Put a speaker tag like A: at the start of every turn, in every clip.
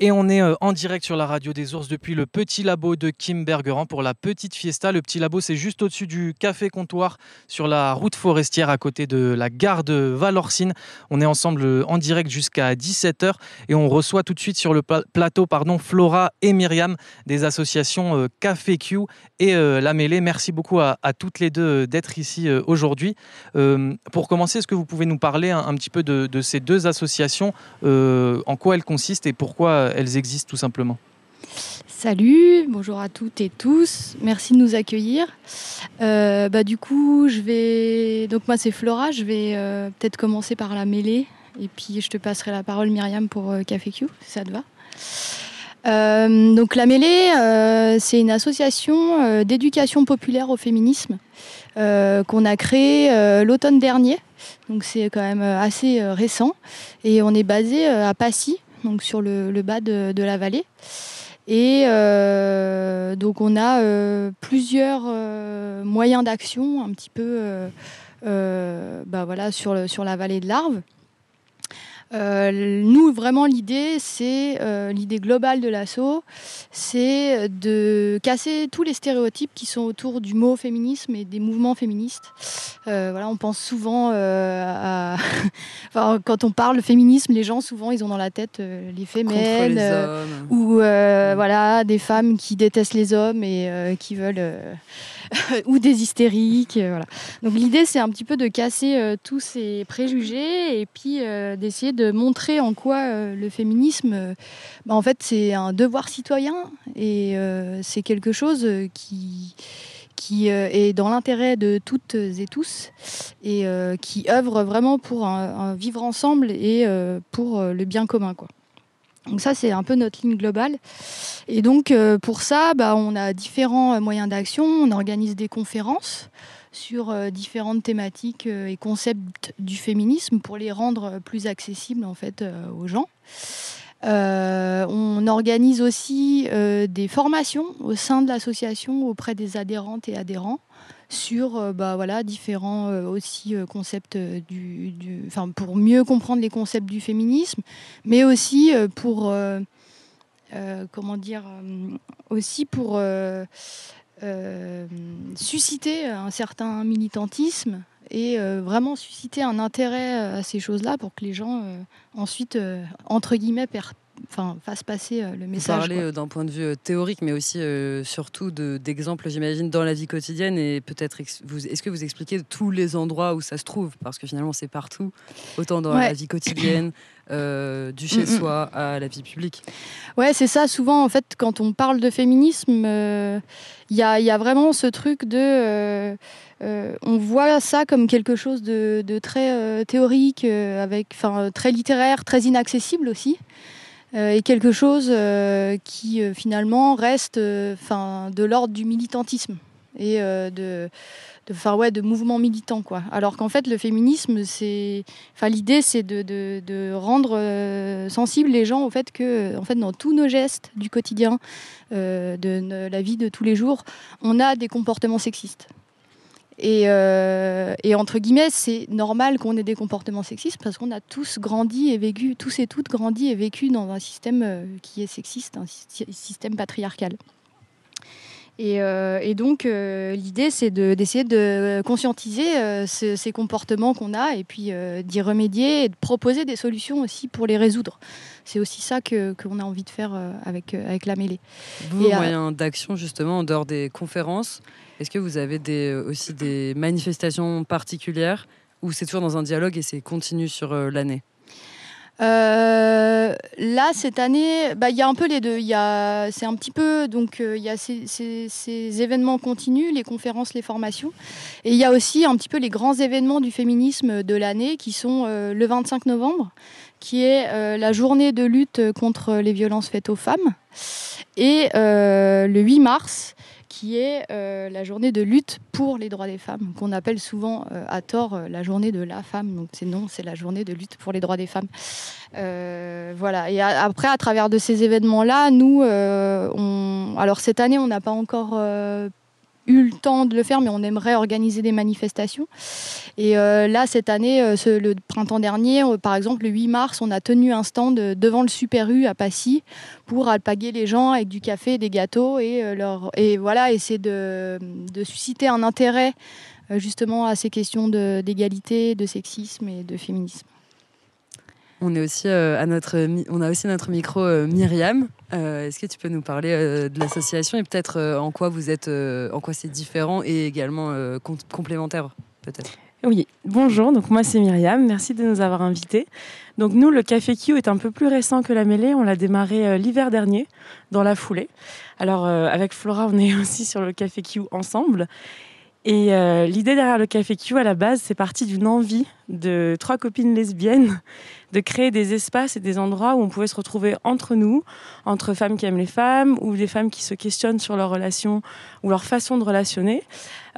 A: Et on est en direct sur la radio des ours depuis le petit labo de Kim Bergeron pour la petite fiesta. Le petit labo, c'est juste au-dessus du café comptoir sur la route forestière à côté de la gare de Valorcine. On est ensemble en direct jusqu'à 17h et on reçoit tout de suite sur le plateau Flora et Myriam des associations Café Q et La Mêlée. Merci beaucoup à toutes les deux d'être ici aujourd'hui. Pour commencer, est-ce que vous pouvez nous parler un petit peu de ces deux associations, en quoi elles consistent et pourquoi elles existent tout simplement?
B: Salut, bonjour à toutes et tous, merci de nous accueillir. Du coup, donc moi c'est Flora, je vais peut-être commencer par La Mêlée et puis je te passerai la parole Myriam pour Café Q, si ça te va. Donc La Mêlée, c'est une association d'éducation populaire au féminisme qu'on a créée l'automne dernier, donc c'est quand même assez récent, et on est basé à Passy, donc sur le bas de la vallée. Et donc on a plusieurs moyens d'action un petit peu sur la vallée de l'Arve. Nous, vraiment, l'idée globale de l'asso, c'est de casser tous les stéréotypes qui sont autour du mot féminisme et des mouvements féministes. On pense souvent quand on parle féminisme, les gens, souvent, ils ont dans la tête les fémènes, ou des femmes qui détestent les hommes et qui veulent... ou des hystériques. Voilà. Donc l'idée, c'est un petit peu de casser tous ces préjugés et puis d'essayer de montrer en quoi le féminisme, en fait, c'est un devoir citoyen et c'est quelque chose qui est dans l'intérêt de toutes et tous et qui œuvre vraiment pour un vivre ensemble et pour le bien commun, quoi. Donc ça, c'est un peu notre ligne globale. Et donc, pour ça, on a différents moyens d'action. On organise des conférences sur différentes thématiques et concepts du féminisme pour les rendre plus accessibles, en fait, aux gens. On organise aussi des formations au sein de l'association auprès des adhérentes et adhérents sur différents concepts pour mieux comprendre les concepts du féminisme, mais aussi pour susciter un certain militantisme et vraiment susciter un intérêt à ces choses-là pour que les gens ensuite, entre guillemets, fassent passer le message.
C: Vous parlez d'un point de vue théorique, mais aussi surtout d'exemples, j'imagine, dans la vie quotidienne. Et peut-être, est-ce que vous expliquez tous les endroits où ça se trouve? Parce que finalement, c'est partout, autant dans la vie quotidienne, du chez-soi à la vie publique.
B: Ouais, c'est ça. Souvent, en fait, quand on parle de féminisme, il y a vraiment ce truc de... on voit ça comme quelque chose de très théorique, très littéraire, très inaccessible aussi. Et quelque chose qui finalement reste de l'ordre du militantisme et de mouvements militants, quoi. Alors qu'en fait, le féminisme, l'idée, c'est de rendre sensibles les gens au fait que, en fait, dans tous nos gestes du quotidien, de la vie de tous les jours, on a des comportements sexistes. Et entre guillemets, c'est normal qu'on ait des comportements sexistes parce qu'on a tous et toutes grandi et vécu dans un système qui est sexiste, un système patriarcal. Et donc, l'idée, c'est d'essayer de conscientiser ces comportements qu'on a et puis d'y remédier et de proposer des solutions aussi pour les résoudre. C'est aussi ça qu'on a envie de faire avec La Mêlée.
C: Vos moyens d'action, justement, en dehors des conférences, est-ce que vous avez aussi des manifestations particulières ou c'est toujours dans un dialogue et c'est continu sur l'année?
B: Là, cette année, il y a un peu les deux. Il y a ces événements continus, les conférences, les formations. Et il y a aussi un petit peu les grands événements du féminisme de l'année qui sont le 25 novembre, qui est la journée de lutte contre les violences faites aux femmes, et le 8 mars, qui est la journée de lutte pour les droits des femmes, qu'on appelle souvent à tort la journée de la femme. Donc c'est la journée de lutte pour les droits des femmes. Et après, à travers de ces événements-là, nous, alors cette année, on n'a pas encore eu le temps de le faire, mais on aimerait organiser des manifestations. Et là, cette année, le printemps dernier, par exemple, le 8 mars, on a tenu un stand devant le Super U à Passy pour alpaguer les gens avec du café, des gâteaux et voilà, essayer de susciter un intérêt justement à ces questions d'égalité, de sexisme et de féminisme.
C: On est aussi on a aussi notre micro Myriam. Est-ce que tu peux nous parler de l'association et peut-être en quoi c'est différent et également complémentaire peut-être?
D: Oui, bonjour, donc moi c'est Myriam, merci de nous avoir invités. Donc nous, le Café Q est un peu plus récent que la mêlée, on l'a démarré l'hiver dernier, dans la foulée. Alors avec Flora, on est aussi sur le Café Q ensemble. Et l'idée derrière le Café Q, à la base, c'est parti d'une envie de 3 copines lesbiennes de créer des espaces et des endroits où on pouvait se retrouver entre nous, entre femmes qui aiment les femmes ou des femmes qui se questionnent sur leurs relations ou leur façon de relationner.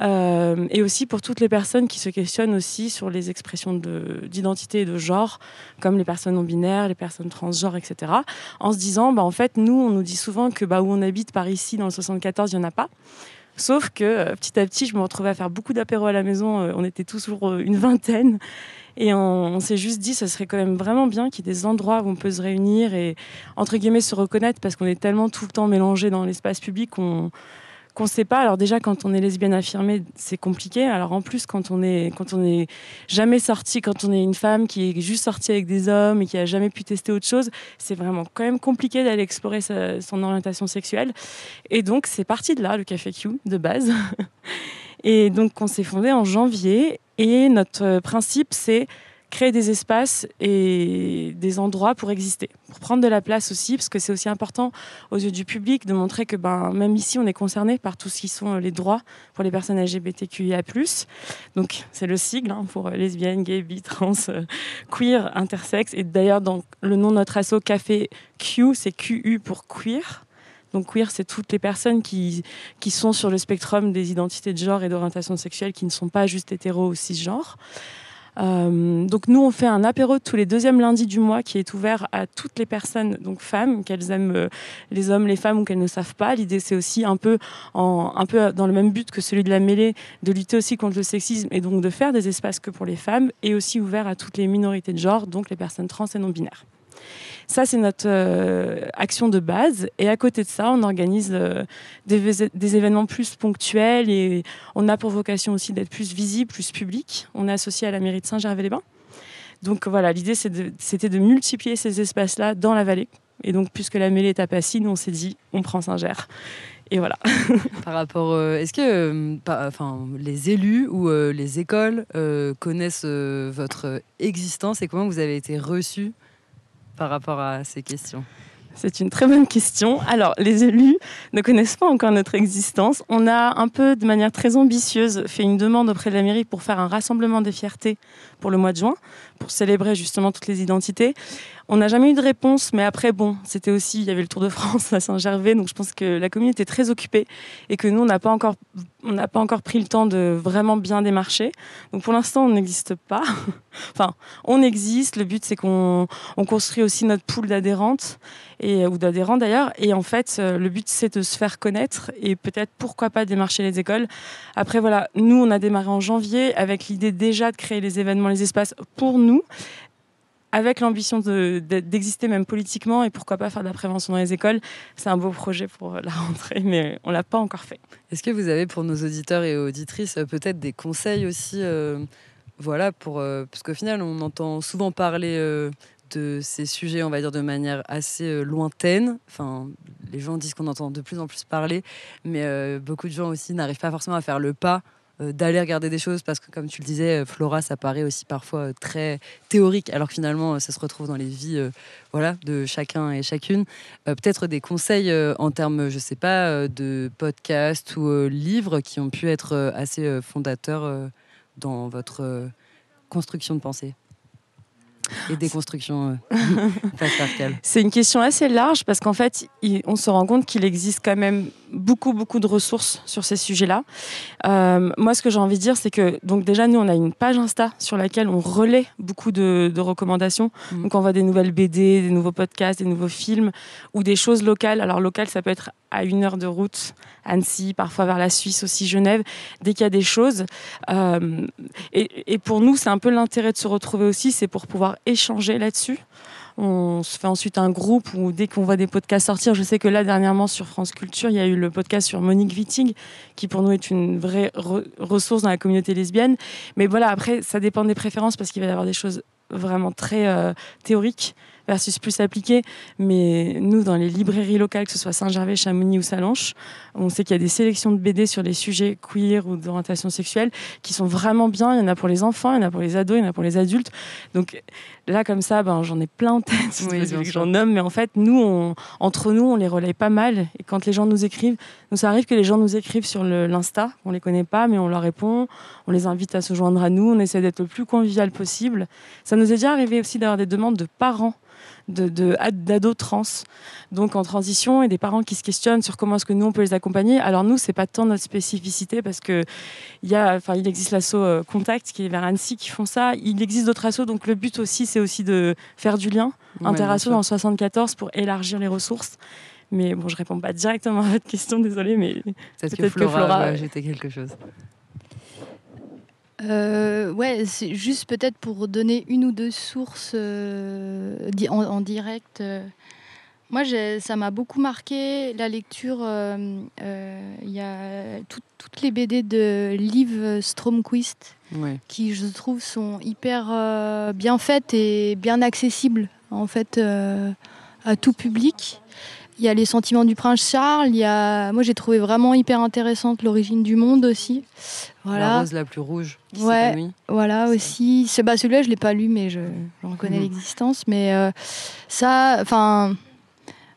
D: Et aussi pour toutes les personnes qui se questionnent aussi sur les expressions d'identité et de genre, comme les personnes non-binaires, les personnes transgenres, etc. En se disant, en fait, nous, on nous dit souvent que où on habite par ici, dans le 74, il n'y en a pas. Sauf que petit à petit, je me retrouvais à faire beaucoup d'apéros à la maison. On était toujours une vingtaine. Et on s'est juste dit, ça serait quand même vraiment bien qu'il y ait des endroits où on peut se réunir et, entre guillemets, se reconnaître parce qu'on est tellement tout le temps mélangés dans l'espace public qu'on ne sait pas. Alors déjà, quand on est lesbienne affirmée, c'est compliqué. Alors en plus, quand on est jamais sorti, quand on est une femme qui est juste sortie avec des hommes et qui a jamais pu tester autre chose, c'est vraiment quand même compliqué d'aller explorer son orientation sexuelle. Et donc, c'est parti de là, le Café Q, de base. Et donc, on s'est fondé en janvier. Et notre principe, c'est créer des espaces et des endroits pour exister, pour prendre de la place aussi, parce que c'est aussi important aux yeux du public de montrer que même ici, on est concerné par tout ce qui sont les droits pour les personnes LGBTQIA+. Donc, c'est le sigle pour lesbiennes, gays, bi, trans, queer, intersexe. Et d'ailleurs, dans le nom de notre asso, Café Q, c'est QU pour queer. Donc queer, c'est toutes les personnes qui sont sur le spectrum des identités de genre et d'orientation sexuelle, qui ne sont pas juste hétéros ou cisgenres. Donc nous on fait un apéro tous les 2e lundis du mois qui est ouvert à toutes les personnes, donc femmes, qu'elles aiment les hommes, les femmes ou qu'elles ne savent pas. L'idée c'est aussi un peu dans le même but que celui de la mêlée, de lutter aussi contre le sexisme et donc de faire des espaces que pour les femmes et aussi ouvert à toutes les minorités de genre, donc les personnes trans et non binaires. Ça, c'est notre action de base. Et à côté de ça, on organise des événements plus ponctuels et on a pour vocation aussi d'être plus visible, plus public. On est associé à la mairie de Saint-Gervais-les-Bains. Donc voilà, l'idée, c'était de multiplier ces espaces-là dans la vallée. Et donc, puisque la mêlée est à Passy, nous, on s'est dit, on prend Saint-Ger. Et voilà.
C: Par rapport, est-ce que les élus ou les écoles connaissent votre existence et comment vous avez été reçus par rapport à ces questions?
D: C'est une très bonne question. Alors, les élus ne connaissent pas encore notre existence. On a un peu, de manière très ambitieuse, fait une demande auprès de la mairie pour faire un rassemblement des fiertés pour le mois de juin, pour célébrer justement toutes les identités. On n'a jamais eu de réponse, mais après, c'était aussi, il y avait le Tour de France à Saint-Gervais, donc je pense que la commune était très occupée et que nous, on n'a pas encore pris le temps de vraiment bien démarcher. Donc pour l'instant, on n'existe pas. Enfin, on existe. Le but, c'est qu'on construit aussi notre pool d'adhérentes ou d'adhérents d'ailleurs. Et en fait, le but, c'est de se faire connaître et peut-être, pourquoi pas, démarcher les écoles. Après, voilà, nous, on a démarré en janvier avec l'idée déjà de créer les événements, les espaces pour nous, avec l'ambition d'exister même politiquement et pourquoi pas faire de la prévention dans les écoles. C'est un beau projet pour la rentrée, mais on ne l'a pas encore fait.
C: Est-ce que vous avez pour nos auditeurs et auditrices peut-être des conseils aussi parce qu'au final, on entend souvent parler de ces sujets, on va dire, de manière assez lointaine. Enfin, les gens disent qu'on entend de plus en plus parler, mais beaucoup de gens aussi n'arrivent pas forcément à faire le pas d'aller regarder des choses parce que, comme tu le disais, Flora, ça paraît aussi parfois très théorique, alors que finalement, ça se retrouve dans les vies de chacun et chacune. Peut-être des conseils en termes, je sais pas, de podcasts ou livres qui ont pu être assez fondateurs dans votre construction de pensée et déconstruction patriarcale.
D: C'est une question assez large parce qu'en fait, on se rend compte qu'il existe quand même beaucoup de ressources sur ces sujets-là. Moi, ce que j'ai envie de dire, c'est que donc déjà, nous, on a une page Insta sur laquelle on relaie beaucoup de recommandations. Donc, on voit des nouvelles BD, des nouveaux podcasts, des nouveaux films ou des choses locales. Alors, local, ça peut être à 1 heure de route, Annecy, parfois vers la Suisse aussi, Genève, dès qu'il y a des choses. Et pour nous, c'est un peu l'intérêt de se retrouver aussi, c'est pour pouvoir échanger là-dessus. On se fait ensuite un groupe où dès qu'on voit des podcasts sortir, je sais que là dernièrement sur France Culture, il y a eu le podcast sur Monique Wittig qui pour nous est une vraie ressource dans la communauté lesbienne. Mais voilà, après ça dépend des préférences parce qu'il va y avoir des choses vraiment très théoriques versus plus appliquées. Mais nous, dans les librairies locales, que ce soit Saint-Gervais, Chamonix ou Sallanches, on sait qu'il y a des sélections de BD sur les sujets queer ou d'orientation sexuelle qui sont vraiment bien. Il y en a pour les enfants, il y en a pour les ados, il y en a pour les adultes. Donc là, comme ça, j'en ai plein en tête,
C: oui,
D: que j'en nomme. Mais en fait, nous, entre nous, on les relaye pas mal. Et quand les gens nous écrivent, nous, ça arrive que les gens nous écrivent sur l'Insta. On les connaît pas, mais on leur répond. On les invite à se joindre à nous. On essaie d'être le plus convivial possible. Ça nous est déjà arrivé aussi d'avoir des demandes de parents d'ados trans, donc en transition, et des parents qui se questionnent sur comment est-ce que nous on peut les accompagner. Alors nous, c'est pas tant notre spécificité parce que il existe l'asso Contact qui est vers Annecy qui font ça. Il existe d'autres assos, donc le but aussi c'est aussi de faire du lien interasso dans le 74 pour élargir les ressources. Mais bon, je réponds pas directement à votre question, désolée, mais
C: peut-être que Flora va ajouter quelque chose.
B: Ouais, c'est juste peut-être pour donner une ou deux sources en direct. Moi, ça m'a beaucoup marqué la lecture. Il y a toutes les BD de Liv Stromquist, qui je trouve sont hyper bien faites et bien accessibles en fait à tout public. Il y a Les Sentiments du Prince Charles. Moi, j'ai trouvé vraiment hyper intéressante L'Origine du monde aussi. Voilà.
C: La rose la plus rouge qui
B: s'épanouit. Voilà aussi. Celui-là, je l'ai pas lu, mais j'en connais l'existence. Mais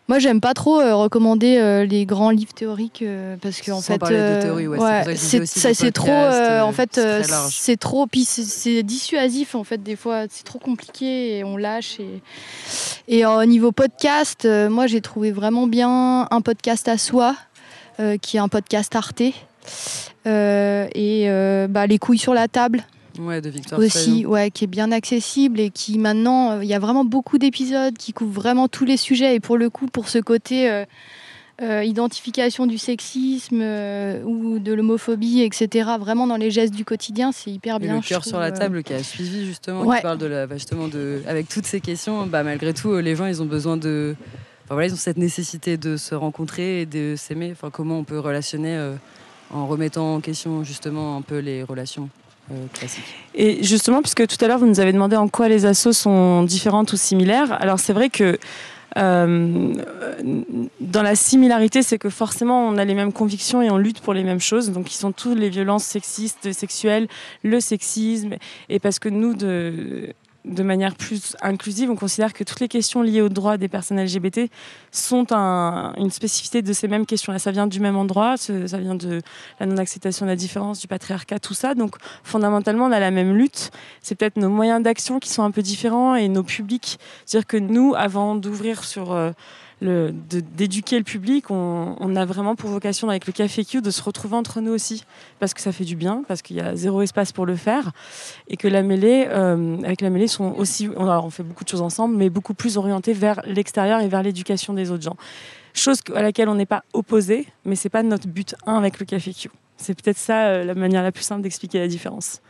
B: moi, j'aime pas trop recommander les grands livres théoriques parce que en fait,
C: parler de théorie,
B: c'est trop. En fait, c'est trop. Puis c'est dissuasif en fait. Des fois, c'est trop compliqué et on lâche. Et au niveau podcast, moi, j'ai trouvé vraiment bien un podcast à soi, qui est un podcast Arte, Les couilles sur la table.
C: De Victoire
B: aussi, qui est bien accessible et qui maintenant, il y a vraiment beaucoup d'épisodes qui couvrent vraiment tous les sujets et pour le coup, pour ce côté identification du sexisme ou de l'homophobie, etc., vraiment dans les gestes du quotidien, c'est hyper bien.
C: Le cœur sur la table qui a suivi justement, qui parle avec toutes ces questions, malgré tout, les gens, ils ont besoin de... ils ont cette nécessité de se rencontrer et de s'aimer. Comment on peut relationner en remettant en question justement un peu les relations classique.
D: Et justement, puisque tout à l'heure vous nous avez demandé en quoi les assos sont différentes ou similaires, alors c'est vrai que dans la similarité, c'est que forcément on a les mêmes convictions et on lutte pour les mêmes choses, donc qui sont toutes les violences sexistes, sexuelles, le sexisme, et parce que nous, de manière plus inclusive, on considère que toutes les questions liées aux droits des personnes LGBT sont une spécificité de ces mêmes questions. Ça vient du même endroit, ça vient de la non-acceptation de la différence, du patriarcat, tout ça. Donc fondamentalement, on a la même lutte. C'est peut-être nos moyens d'action qui sont un peu différents et nos publics. C'est-à-dire que nous, avant d'ouvrir sur... d'éduquer le public, on a vraiment pour vocation avec le Café Q de se retrouver entre nous aussi, parce que ça fait du bien, parce qu'il y a zéro espace pour le faire, et que la mêlée, avec la mêlée, sont aussi, on fait beaucoup de choses ensemble, mais beaucoup plus orientés vers l'extérieur et vers l'éducation des autres gens. Chose à laquelle on n'est pas opposé, mais c'est pas notre but avec le Café Q. C'est peut-être ça la manière la plus simple d'expliquer la différence.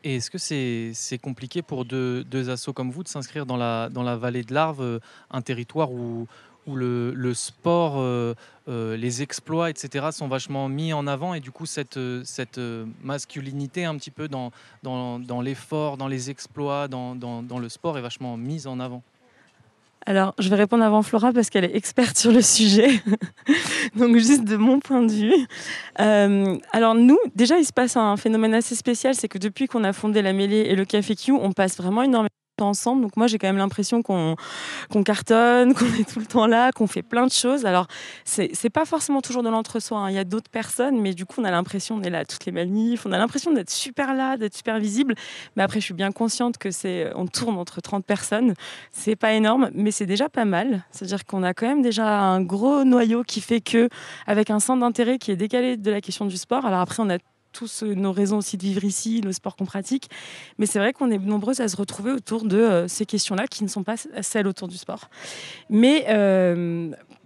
A: Et est-ce que c'est compliqué pour deux assos comme vous de s'inscrire dans la vallée de l'Arve, un territoire où le sport, les exploits, etc. sont vachement mis en avant et du coup cette masculinité un petit peu dans l'effort, dans les exploits, dans le sport est vachement mise en avant?
D: Alors, je vais répondre avant Flora parce qu'elle est experte sur le sujet. Donc, juste de mon point de vue. Alors, nous, déjà, il se passe un phénomène assez spécial. C'est que depuis qu'on a fondé la Mêlée et le Café Q, on passe vraiment énormément ensemble. Donc moi, j'ai quand même l'impression qu'on cartonne, qu'on est tout le temps là, qu'on fait plein de choses. Alors, c'est pas forcément toujours de l'entre-soi, hein. Il y a d'autres personnes, mais du coup, on a l'impression, on est là à toutes les manifs, on a l'impression d'être super là, d'être super visible. Mais après, je suis bien consciente que on tourne entre 30 personnes. C'est pas énorme, mais c'est déjà pas mal. C'est-à-dire qu'on a quand même déjà un gros noyau qui fait que, avec un centre d'intérêt qui est décalé de la question du sport. Alors après, on a tous nos raisons aussi de vivre ici, le sport qu'on pratique. Mais c'est vrai qu'on est nombreuses à se retrouver autour de ces questions-là qui ne sont pas celles autour du sport. Mais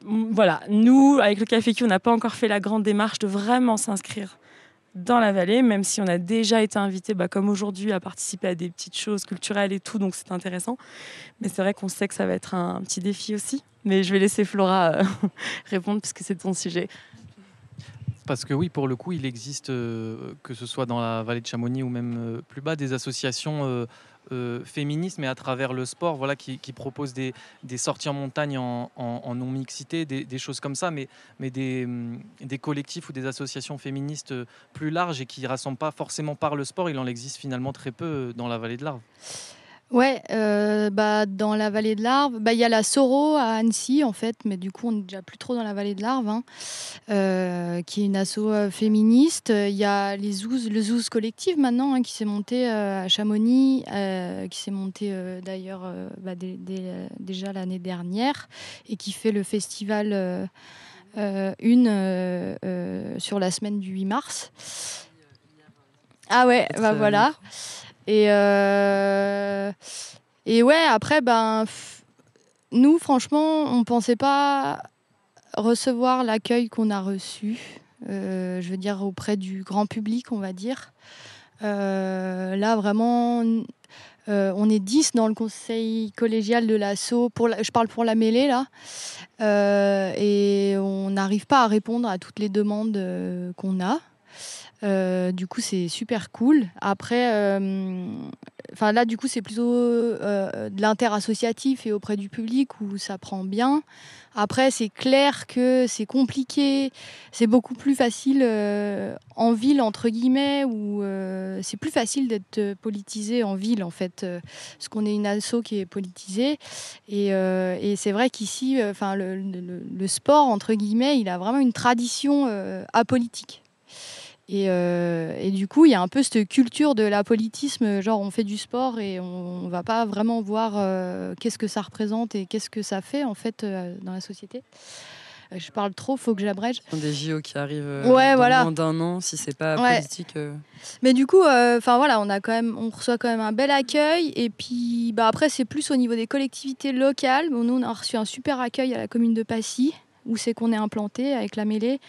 D: voilà, nous, avec le Café Q, on n'a pas encore fait la grande démarche de vraiment s'inscrire dans la vallée, même si on a déjà été invité, comme aujourd'hui, à participer à des petites choses culturelles et tout, donc c'est intéressant. Mais c'est vrai qu'on sait que ça va être un petit défi aussi. Mais je vais laisser Flora répondre, puisque c'est ton sujet.
A: Parce que oui, pour le coup, il existe, que ce soit dans la vallée de Chamonix ou même plus bas, des associations féministes, mais à travers le sport, voilà, qui proposent des sorties en montagne en non-mixité, des choses comme ça, mais des collectifs ou des associations féministes plus larges et qui ne rassemblent pas forcément par le sport. Il en existe finalement très peu dans la vallée de l'Arve.
B: Ouais, dans la vallée de l'Arve, il y a la Soro à Annecy en fait, mais du coup on n'est déjà plus trop dans la vallée de l'Arve, hein, qui est une asso féministe. Il y a le Zouz collectif maintenant, hein, qui s'est monté à Chamonix, qui s'est monté d'ailleurs déjà l'année dernière et qui fait le festival sur la semaine du 8 mars. Ah ouais, voilà. Et ouais, après, nous, franchement, on ne pensait pas recevoir l'accueil qu'on a reçu, je veux dire, auprès du grand public, on va dire. Là, vraiment, on est 10 dans le conseil collégial de l'asso. Je parle pour la mêlée, là. Et on n'arrive pas à répondre à toutes les demandes qu'on a. Du coup, c'est super cool. Après, là, du coup, c'est plutôt de l'interassociatif et auprès du public où ça prend bien. Après, c'est clair que c'est compliqué. C'est beaucoup plus facile en ville, entre guillemets, où c'est plus facile d'être politisé en ville, en fait, parce qu'on est une asso qui est politisée. Et c'est vrai qu'ici, le sport, entre guillemets, il a vraiment une tradition apolitique. Et du coup, il y a un peu cette culture de l'apolitisme, genre on fait du sport et on va pas vraiment voir qu'est-ce que ça représente et qu'est-ce que ça fait en fait dans la société. Je parle trop, faut que j'abrège.
C: Des JO qui arrivent
B: voilà.
C: moins d'un an, si c'est pas politique.
B: Mais du coup, on reçoit quand même un bel accueil. Et puis après, c'est plus au niveau des collectivités locales. Bon, nous, on a reçu un super accueil à la commune de Passy, où c'est qu'on est implanté avec la mêlée.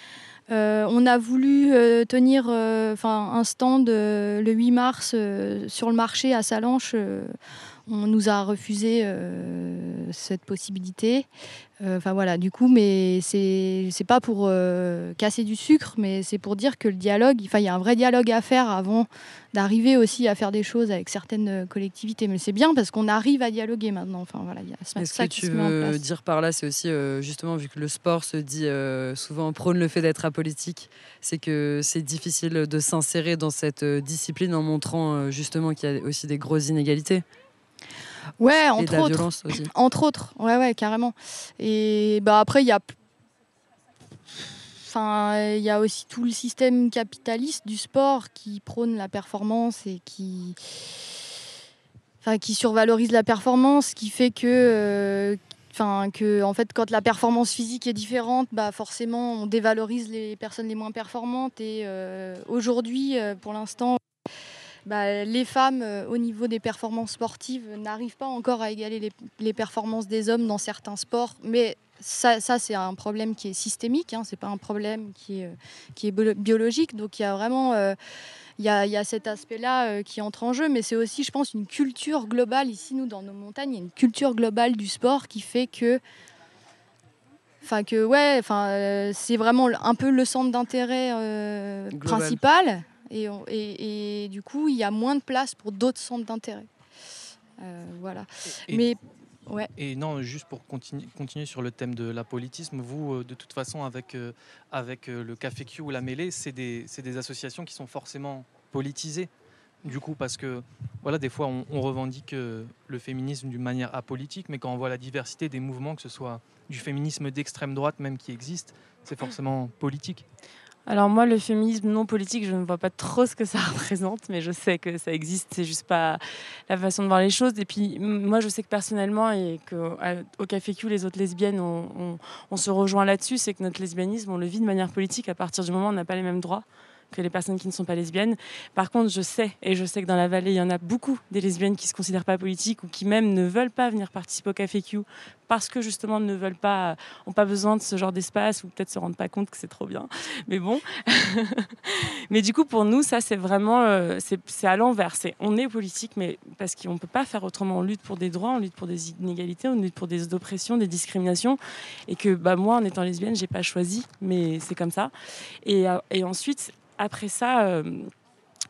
B: On a voulu tenir un stand le 8 mars sur le marché à Salanches. On nous a refusé cette possibilité. Du coup, mais c'est pas pour casser du sucre, mais c'est pour dire que le dialogue, il y a un vrai dialogue à faire avant d'arriver aussi à faire des choses avec certaines collectivités. Mais c'est bien parce qu'on arrive à dialoguer maintenant. Il y a
C: ce que tu veux dire par là, c'est aussi justement, vu que le sport se dit souvent prône le fait d'être apolitique, c'est que c'est difficile de s'insérer dans cette discipline en montrant justement qu'il y a aussi des grosses inégalités.
B: Ouais,
C: et de la violence aussi.
B: Entre autres, ouais, carrément. Et après, il y a aussi tout le système capitaliste du sport qui prône la performance et qui survalorise la performance, qui fait que en fait, quand la performance physique est différente, forcément, on dévalorise les personnes les moins performantes. Et aujourd'hui, pour l'instant, les femmes, au niveau des performances sportives, n'arrivent pas encore à égaler les performances des hommes dans certains sports. Mais ça c'est un problème qui est systémique, hein, c'est pas un problème qui est biologique. Donc il y a vraiment il y a cet aspect-là qui entre en jeu. Mais c'est aussi, je pense, une culture globale. Ici, nous, dans nos montagnes, il y a une culture globale du sport qui fait que c'est vraiment un peu le centre d'intérêt principal. Et du coup, il y a moins de place pour d'autres centres d'intérêt. Voilà.
A: Et non, juste pour continuer sur le thème de l'apolitisme, vous, de toute façon, avec le Café Q ou la mêlée, c'est des associations qui sont forcément politisées. Du coup, parce que des fois, on revendique le féminisme d'une manière apolitique, mais quand on voit la diversité des mouvements, que ce soit du féminisme d'extrême droite même qui existe, c'est forcément politique.
D: Alors moi, le féminisme non politique, je ne vois pas trop ce que ça représente, mais je sais que ça existe, c'est juste pas la façon de voir les choses. Et puis moi, je sais que personnellement, et qu'au Café Q, les autres lesbiennes, on se rejoint là-dessus, c'est que notre lesbianisme, on le vit de manière politique à partir du moment où on n'a pas les mêmes droits que les personnes qui ne sont pas lesbiennes. Par contre, je sais que dans la vallée, il y en a beaucoup des lesbiennes qui ne se considèrent pas politiques ou qui même ne veulent pas venir participer au Café Q parce que justement n'ont pas besoin de ce genre d'espace ou peut-être se rendent pas compte que c'est trop bien. Mais bon. Mais du coup, pour nous, ça, c'est vraiment c'est à l'envers. On est politique, mais parce qu'on ne peut pas faire autrement. On lutte pour des droits, on lutte pour des inégalités, on lutte pour des oppressions, des discriminations. Et que moi, en étant lesbienne, je n'ai pas choisi, mais c'est comme ça. Et ensuite, après ça...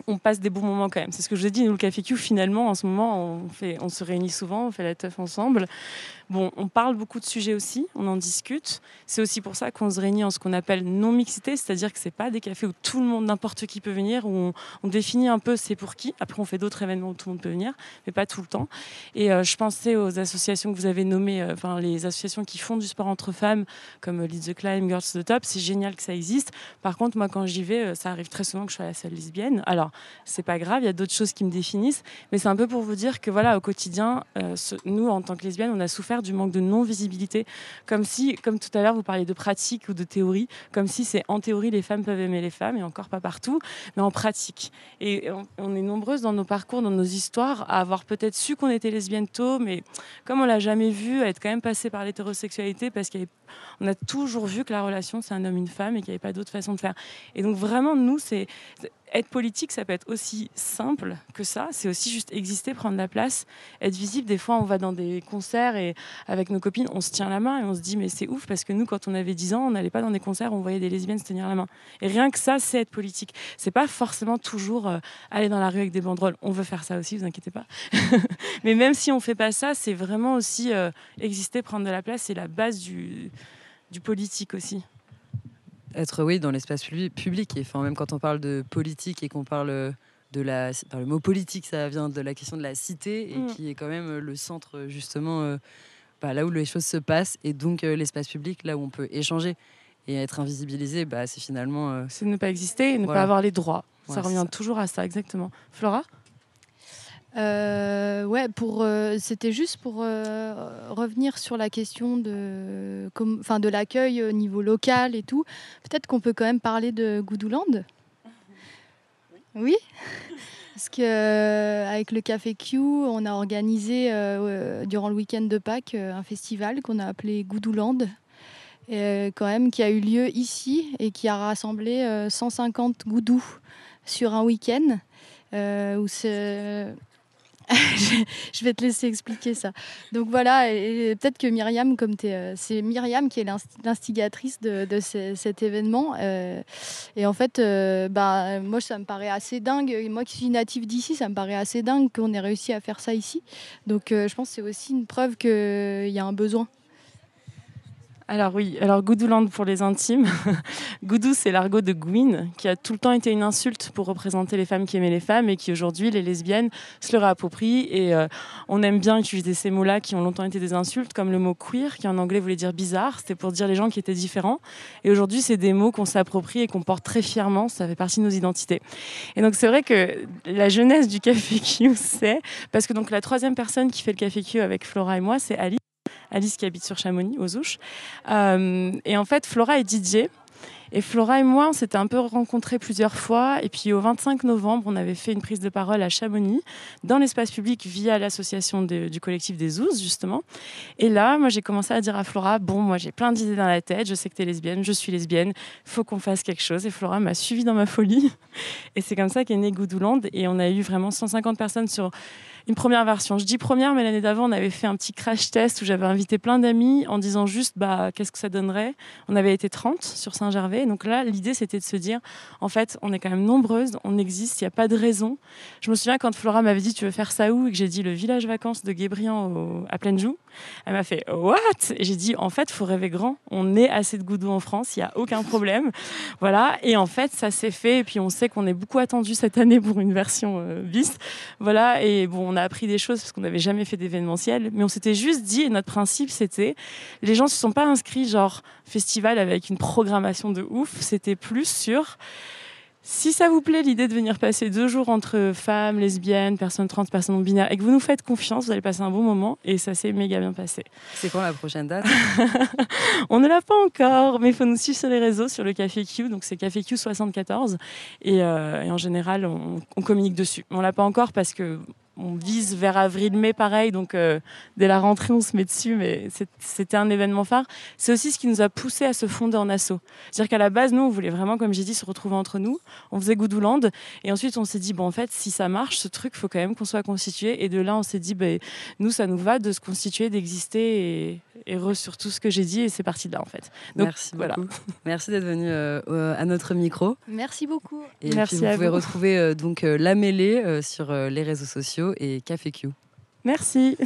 D: on passe des bons moments quand même. C'est ce que je vous ai dit, nous, le Café Q, finalement, en ce moment, on se réunit souvent, on fait la teuf ensemble. Bon, on parle beaucoup de sujets aussi, on en discute. C'est aussi pour ça qu'on se réunit en ce qu'on appelle non-mixité, c'est-à-dire que ce n'est pas des cafés où tout le monde, n'importe qui peut venir, où on définit un peu c'est pour qui. Après, on fait d'autres événements où tout le monde peut venir, mais pas tout le temps. Et je pensais aux associations que vous avez nommées, les associations qui font du sport entre femmes, comme Lead the Climb, Girls to the Top. C'est génial que ça existe. Par contre, moi, quand j'y vais, ça arrive très souvent que je sois la seule lesbienne. Alors, c'est pas grave, il y a d'autres choses qui me définissent, mais c'est un peu pour vous dire que voilà, au quotidien, nous, en tant que lesbiennes, on a souffert du manque de non-visibilité, comme tout à l'heure, vous parliez de pratique ou de théorie, comme si c'est en théorie, les femmes peuvent aimer les femmes, et encore pas partout, mais en pratique. Et on est nombreuses dans nos parcours, dans nos histoires, à avoir peut-être su qu'on était lesbienne tôt, mais comme on l'a jamais vu, à être quand même passé par l'hétérosexualité, parce qu'on a toujours vu que la relation, c'est un homme, une femme, et qu'il n'y avait pas d'autre façon de faire. Et donc vraiment, nous, être politique, ça peut être aussi simple que ça. C'est aussi juste exister, prendre la place, être visible. Des fois, on va dans des concerts et avec nos copines, on se tient la main et on se dit mais c'est ouf parce que nous, quand on avait 10 ans, on n'allait pas dans des concerts où on voyait des lesbiennes se tenir la main. Et rien que ça, c'est être politique. C'est pas forcément toujours aller dans la rue avec des banderoles. On veut faire ça aussi, vous inquiétez pas. Mais même si on fait pas ça, c'est vraiment aussi exister, prendre de la place. C'est la base du politique aussi.
C: Être dans l'espace public. Et même quand on parle de politique et qu'on parle le mot politique, ça vient de la question de la cité et qui est quand même le centre justement là où les choses se passent et donc l'espace public là où on peut échanger et être invisibilisé, c'est finalement
D: c'est ne pas exister et ne pas avoir les droits. Ça revient toujours à ça, exactement. Flora ?
B: C'était juste pour revenir sur la question de l'accueil au niveau local et tout. Peut-être qu'on peut quand même parler de Goudouland. Oui. Parce qu'avec le Café Q, on a organisé durant le week-end de Pâques un festival qu'on a appelé Goudouland, quand même, qui a eu lieu ici et qui a rassemblé 150 goudous sur un week-end. Où je vais te laisser expliquer ça. Donc voilà, et peut-être que Myriam, c'est Myriam qui est l'instigatrice de cet événement. Et en fait, moi, ça me paraît assez dingue. Moi qui suis native d'ici, ça me paraît assez dingue qu'on ait réussi à faire ça ici. Donc je pense que c'est aussi une preuve qu'il y a un besoin.
D: Alors oui, Goudouland pour les intimes. Goudou, c'est l'argot de Gwyn, qui a tout le temps été une insulte pour représenter les femmes qui aimaient les femmes et qui aujourd'hui, les lesbiennes, se le réapproprient. Et on aime bien utiliser ces mots-là qui ont longtemps été des insultes, comme le mot queer, qui en anglais voulait dire bizarre. C'était pour dire les gens qui étaient différents. Et aujourd'hui, c'est des mots qu'on s'approprie et qu'on porte très fièrement. Ça fait partie de nos identités. Et donc, c'est vrai que la jeunesse du Café Q, c'est... Parce que donc, la troisième personne qui fait le Café Q avec Flora et moi, c'est Alice qui habite sur Chamonix, aux Ouches. Et en fait, Flora est DJ. Et Flora et moi, on s'était un peu rencontrés plusieurs fois. Et puis, au 25 novembre, on avait fait une prise de parole à Chamonix, dans l'espace public, via l'association du collectif des Ouzes, justement. Et là, moi, j'ai commencé à dire à Flora, moi, j'ai plein d'idées dans la tête. Je sais que tu es lesbienne, je suis lesbienne. Il faut qu'on fasse quelque chose. Et Flora m'a suivie dans ma folie. Et c'est comme ça qu'est né Goudouland. Et on a eu vraiment 150 personnes sur une première version. Je dis première, mais l'année d'avant, on avait fait un petit crash test où j'avais invité plein d'amis en disant juste qu'est-ce que ça donnerait. On avait été 30 sur Saint-Gervais. Donc là, l'idée, c'était de se dire, en fait, on est quand même nombreuses, on existe, il n'y a pas de raison. Je me souviens quand Flora m'avait dit, tu veux faire ça où ? Et que j'ai dit le village vacances de Guébriand à Plaine-Joux. Elle m'a fait, what ? Et j'ai dit, en fait, il faut rêver grand. On est assez de goudous en France, il n'y a aucun problème. Voilà. Et en fait, ça s'est fait. Et puis, on sait qu'on est beaucoup attendu cette année pour une version bis. Voilà. Et bon, on a appris des choses parce qu'on n'avait jamais fait d'événementiel. Mais on s'était juste dit, et notre principe, c'était, les gens ne se sont pas inscrits genre festival avec une programmation de ouf. C'était plus sur... Si ça vous plaît, l'idée de venir passer 2 jours entre femmes, lesbiennes, personnes trans, personnes non binaires, et que vous nous faites confiance, vous allez passer un bon moment et ça s'est méga bien passé.
C: C'est quand la prochaine date?
D: On ne l'a pas encore, mais il faut nous suivre sur les réseaux, sur le Café Q, donc c'est Café Q 74, et en général, on communique dessus. On ne l'a pas encore parce que on vise vers avril-mai, pareil, donc dès la rentrée, on se met dessus, mais c'était un événement phare. C'est aussi ce qui nous a poussé à se fonder en asso. C'est-à-dire qu'à la base, nous, on voulait vraiment, comme j'ai dit, se retrouver entre nous. On faisait Goudouland, et ensuite, on s'est dit, bon, en fait, si ça marche, ce truc, il faut quand même qu'on soit constitué. Et de là, on s'est dit, nous, ça nous va de se constituer, d'exister, et sur tout ce que j'ai dit, et c'est parti de là, en fait. Donc,
C: merci beaucoup. Merci d'être venu à notre micro.
B: Merci beaucoup.
C: Et
D: merci
C: puis, vous pouvez retrouver donc La Mêlée sur les réseaux sociaux et Café Q.
D: Merci.